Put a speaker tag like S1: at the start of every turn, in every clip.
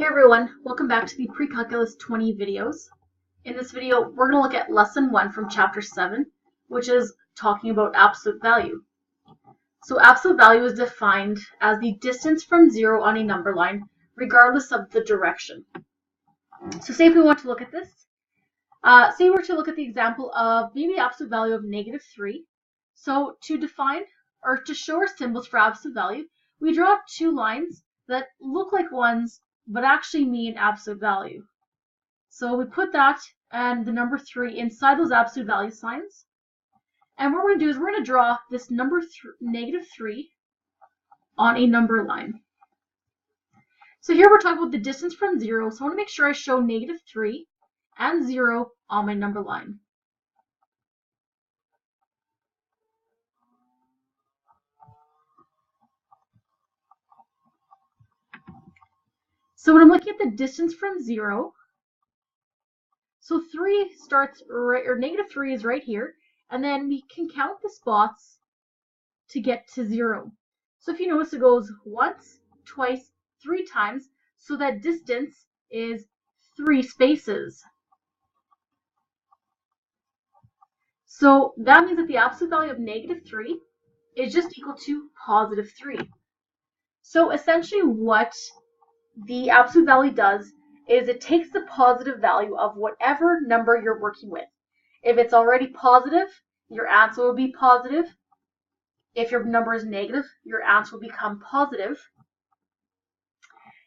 S1: Hey everyone, welcome back to the Pre-Calculus 20 videos. In this video, we're going to look at Lesson 1 from Chapter 7, which is talking about absolute value. So absolute value is defined as the distance from 0 on a number line, regardless of the direction. So say if we want to look at this, say we were to look at the example of maybe absolute value of -3. So to define, or to show our symbols for absolute value, we draw two lines that look like ones but actually mean absolute value. So we put that and the number 3 inside those absolute value signs. And what we're going to do is we're going to draw this number -3 on a number line. So here we're talking about the distance from 0. So I want to make sure I show -3 and 0 on my number line. So when I'm looking at the distance from 0, so 3 starts right, or -3 is right here, and then we can count the spots to get to 0. So if you notice, it goes once, twice, 3 times, so that distance is 3 spaces. So that means that the absolute value of -3 is just equal to +3. So essentially what the absolute value does is it takes the positive value of whatever number you're working with. If it's already positive, your answer will be positive. If your number is negative, your answer will become positive.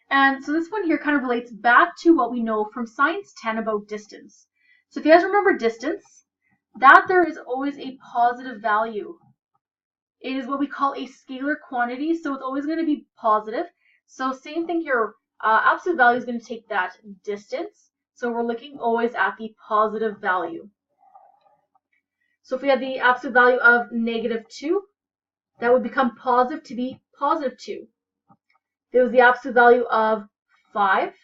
S1: And so this one here kind of relates back to what we know from Science 10 about distance. So if you guys remember distance, that there is always a positive value. It is what we call a scalar quantity, so it's always going to be positive. So same thing here, absolute value is going to take that distance. So we're looking always at the positive value. So if we had the absolute value of -2, that would become positive to be +2. If there was the absolute value of 5,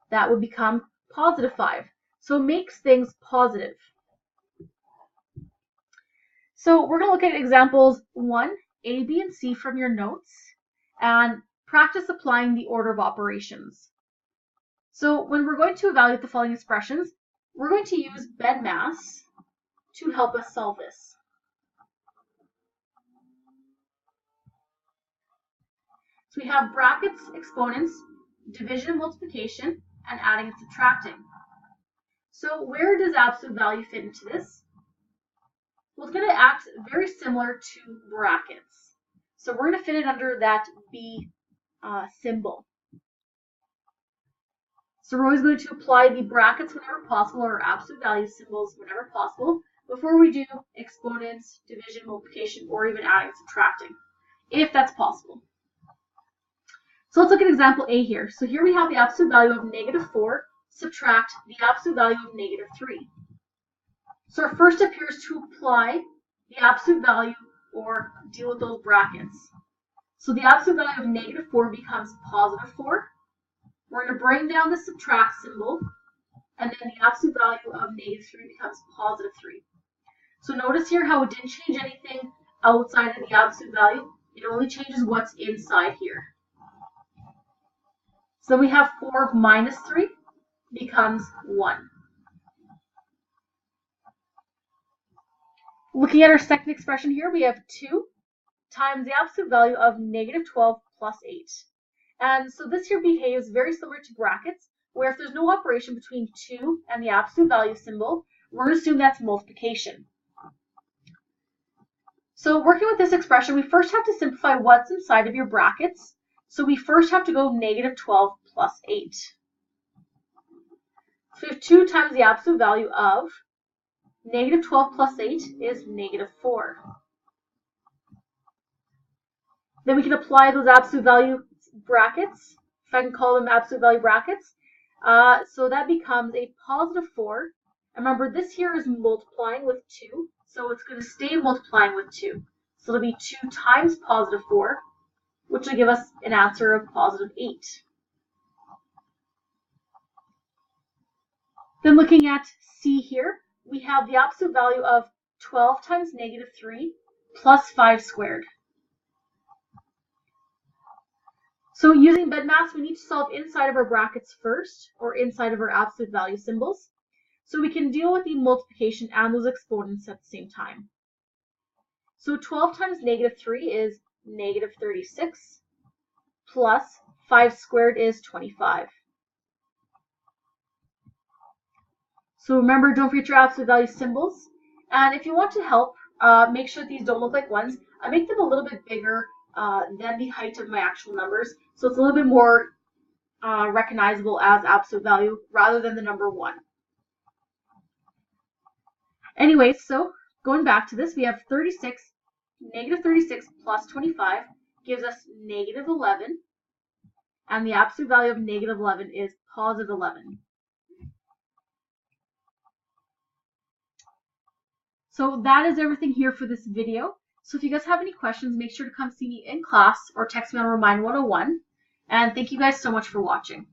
S1: that would become +5. So it makes things positive. So we're going to look at examples 1, A, B, and C from your notes, and practice applying the order of operations. So when we're going to evaluate the following expressions, we're going to use BEDMAS to help us solve this. So we have brackets, exponents, division and multiplication, and adding and subtracting. So where does absolute value fit into this? Well, it's going to act very similar to brackets. So we're going to fit it under that B symbol. So we're always going to apply the brackets whenever possible, or absolute value symbols whenever possible, before we do exponents, division, multiplication, or even adding and subtracting, if that's possible. So let's look at example A here. So here we have the absolute value of -4, subtract the absolute value of -3. So our first step here is to apply the absolute value or deal with those brackets. So the absolute value of -4 becomes +4. We're going to bring down the subtract symbol, and then the absolute value of -3 becomes +3. So notice here how it didn't change anything outside of the absolute value. It only changes what's inside here. So then we have 4 minus 3 becomes 1. Looking at our second expression here, we have 2 times the absolute value of -12 plus 8. And so this here behaves very similar to brackets, where if there's no operation between 2 and the absolute value symbol, we're going to assume that's multiplication. So working with this expression, we first have to simplify what's inside of your brackets. So we first have to go -12 plus 8. So we have 2 times the absolute value of -12 plus 8 is -4. Then we can apply those absolute value brackets, if I can call them absolute value brackets. So that becomes a +4. And remember, this here is multiplying with 2, so it's going to stay multiplying with 2. So it'll be 2 times +4, which will give us an answer of +8. Then looking at C here, we have the absolute value of 12 times -3 plus 5 squared. So using BEDMAS, we need to solve inside of our brackets first, or inside of our absolute value symbols, so we can deal with the multiplication and those exponents at the same time. So 12 times -3 is -36, plus 5 squared is 25. So remember, don't forget your absolute value symbols. And if you want to help, make sure that these don't look like ones. I make them a little bit bigger than the height of my actual numbers, so it's a little bit more recognizable as absolute value rather than the number 1. Anyway, so going back to this, we have -36 plus 25 gives us -11, and the absolute value of -11 is +11. So that is everything here for this video. So if you guys have any questions, make sure to come see me in class or text me on Remind 101. And thank you guys so much for watching.